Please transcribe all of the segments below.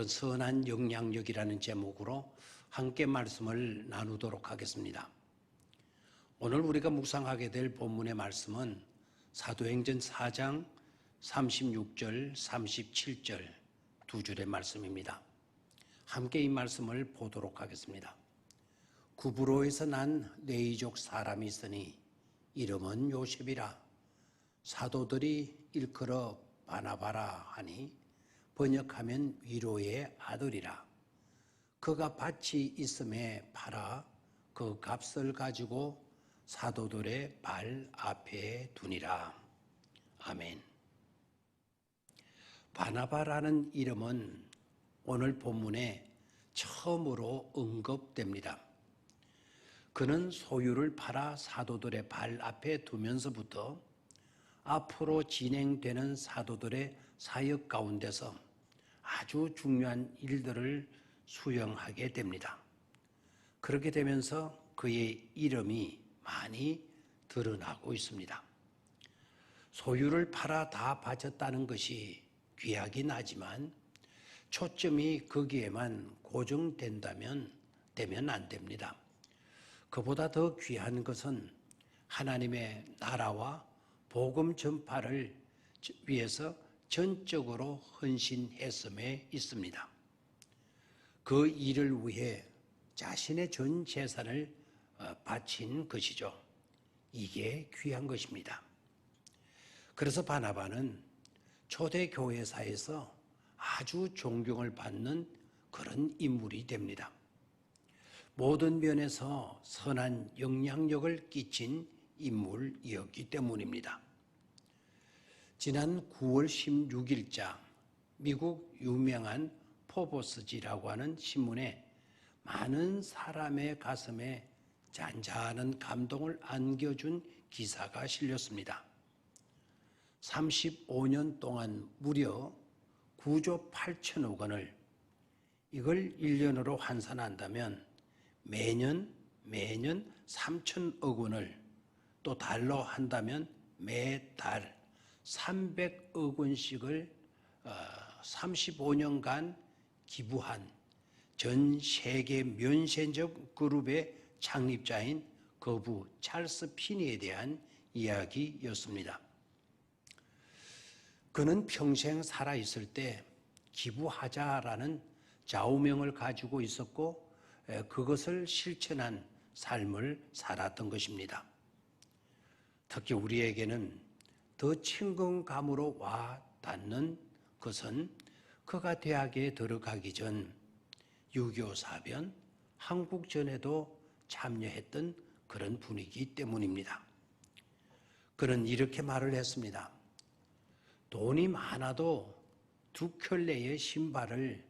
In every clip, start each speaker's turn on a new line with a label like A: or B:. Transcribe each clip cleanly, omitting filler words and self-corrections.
A: 오늘은 선한 영향력이라는 제목으로 함께 말씀을 나누도록 하겠습니다. 오늘 우리가 묵상하게 될 본문의 말씀은 사도행전 4장 36절, 37절 두 줄의 말씀입니다. 함께 이 말씀을 보도록 하겠습니다. 구브로에서 난 레위족 사람이 있으니 이름은 요셉이라. 사도들이 일컬어 바나바라 하니 번역하면 위로의 아들이라. 그가 밭이 있음에 팔아 그 값을 가지고 사도들의 발 앞에 두니라. 아멘. 바나바라는 이름은 오늘 본문에 처음으로 언급됩니다. 그는 소유를 팔아 사도들의 발 앞에 두면서부터 앞으로 진행되는 사도들의 사역 가운데서 아주 중요한 일들을 수행하게 됩니다. 그렇게 되면서 그의 이름이 많이 드러나고 있습니다. 소유를 팔아 다 바쳤다는 것이 귀하긴 하지만 초점이 거기에만 고정된다면 되면 안 됩니다. 그보다 더 귀한 것은 하나님의 나라와 복음 전파를 위해서 전적으로 헌신했음에 있습니다. 그 일을 위해 자신의 전 재산을 바친 것이죠. 이게 귀한 것입니다. 그래서 바나바는 초대교회사에서 아주 존경을 받는 그런 인물이 됩니다. 모든 면에서 선한 영향력을 끼친 인물이었기 때문입니다. 지난 9월 16일자 미국 유명한 포버스지라고 하는 신문에 많은 사람의 가슴에 잔잔한 감동을 안겨준 기사가 실렸습니다. 35년 동안 무려 9조 8천억 원을 이걸 1년으로 환산한다면 매년 3천억 원을 또 달러 한다면 매달 300억 원씩을 35년간 기부한 전 세계 면세점 그룹의 창립자인 거부 찰스 피니에 대한 이야기였습니다. 그는 평생 살아있을 때 기부하자라는 좌우명을 가지고 있었고 그것을 실천한 삶을 살았던 것입니다. 특히 우리에게는 더 친근감으로 와 닿는 것은 그가 대학에 들어가기 전 6.25 사변, 한국전에도 참여했던 그런 분이기 때문입니다. 그는 이렇게 말을 했습니다. 돈이 많아도 두 켤레의 신발을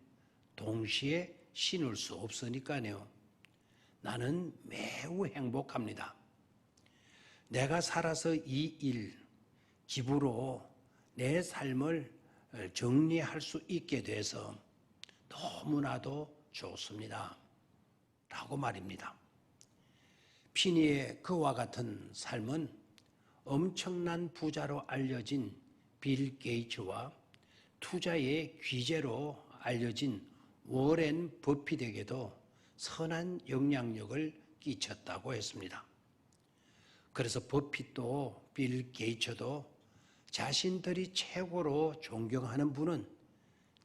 A: 동시에 신을 수 없으니까요. 나는 매우 행복합니다. 내가 살아서 이 일, 기부로 내 삶을 정리할 수 있게 돼서 너무나도 좋습니다. 라고 말입니다. 피니의 그와 같은 삶은 엄청난 부자로 알려진 빌 게이츠와 투자의 귀재로 알려진 워렌 버핏에게도 선한 영향력을 끼쳤다고 했습니다. 그래서 버핏도 빌 게이츠도 자신들이 최고로 존경하는 분은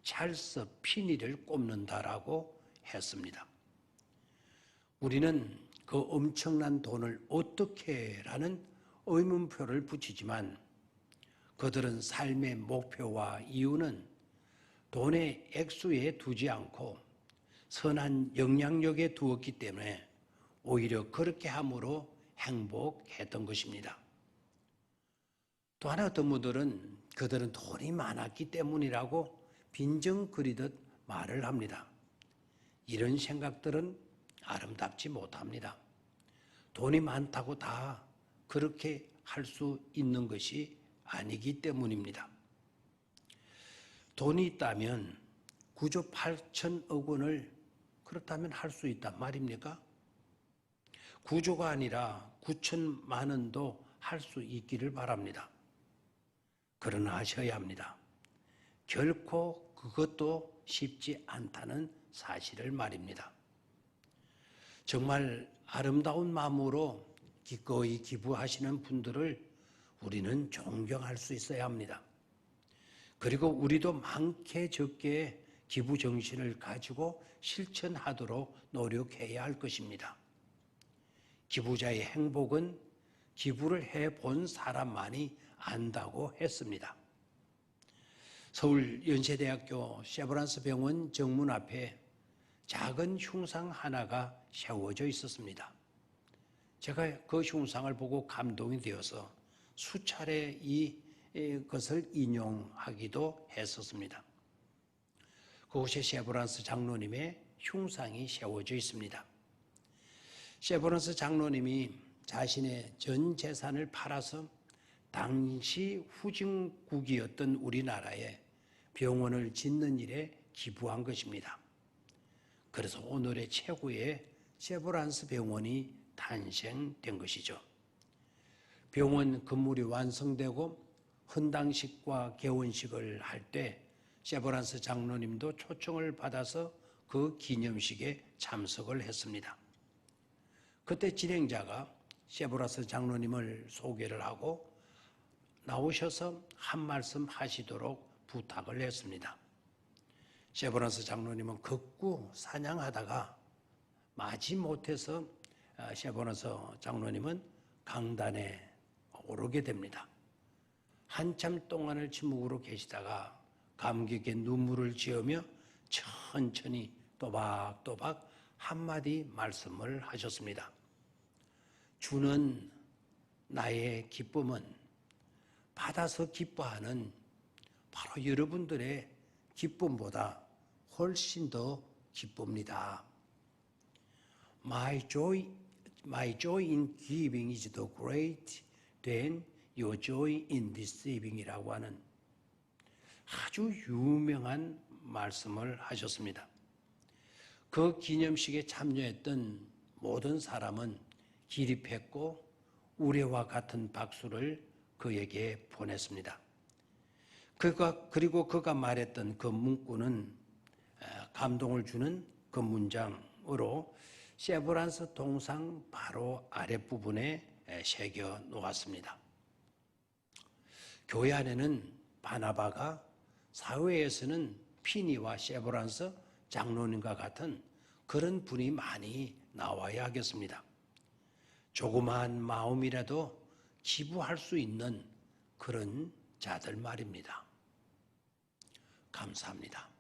A: 찰스 피니를 꼽는다라고 했습니다. 우리는 그 엄청난 돈을 어떻게라는 의문표를 붙이지만 그들은 삶의 목표와 이유는 돈의 액수에 두지 않고 선한 영향력에 두었기 때문에 오히려 그렇게 함으로 행복했던 것입니다. 또 하나 어떤 분들은 그들은 돈이 많았기 때문이라고 빈정거리듯 말을 합니다. 이런 생각들은 아름답지 못합니다. 돈이 많다고 다 그렇게 할 수 있는 것이 아니기 때문입니다. 돈이 있다면 9조 8천억 원을 그렇다면 할 수 있단 말입니까? 9조가 아니라 9천만 원도 할 수 있기를 바랍니다. 그러나 하셔야 합니다. 결코 그것도 쉽지 않다는 사실을 말입니다. 정말 아름다운 마음으로 기꺼이 기부하시는 분들을 우리는 존경할 수 있어야 합니다. 그리고 우리도 많게 적게 기부 정신을 가지고 실천하도록 노력해야 할 것입니다. 기부자의 행복은 기부를 해본 사람만이 안다고 했습니다. 서울 연세대학교 세브란스 병원 정문 앞에 작은 흉상 하나가 세워져 있었습니다. 제가 그 흉상을 보고 감동이 되어서 수차례 이것을 인용하기도 했었습니다. 그곳에 세브란스 장로님의 흉상이 세워져 있습니다. 세브란스 장로님이 자신의 전 재산을 팔아서 당시 후진국이었던 우리나라에 병원을 짓는 일에 기부한 것입니다. 그래서 오늘의 최고의 세브란스 병원이 탄생된 것이죠. 병원 건물이 완성되고 헌당식과 개원식을 할 때 세브란스 장로님도 초청을 받아서 그 기념식에 참석을 했습니다. 그때 진행자가 세브란스 장로님을 소개를 하고 나오셔서 한 말씀 하시도록 부탁을 했습니다. 세브란스 장로님은 극구 사냥하다가 마지못해서 세브란스 장로님은 강단에 오르게 됩니다. 한참 동안을 침묵으로 계시다가 감격에 눈물을 지으며 천천히 또박또박 한마디 말씀을 하셨습니다. 주는 나의 기쁨은 받아서 기뻐하는 바로 여러분들의 기쁨보다 훨씬 더 기쁩니다. My joy in giving is the great than your joy in receiving이라고 하는 아주 유명한 말씀을 하셨습니다. 그 기념식에 참여했던 모든 사람은 기립했고 우레와 같은 박수를 그에게 보냈습니다. 그리고 그가 말했던 그 문구는 감동을 주는 그 문장으로 세브란스 동상 바로 아랫부분에 새겨 놓았습니다. 교회 안에는 바나바가, 사회에서는 피니와 세브란스 장로님과 같은 그런 분이 많이 나와야 하겠습니다. 조그마한 마음이라도 기부할 수 있는 그런 자들 말입니다. 감사합니다.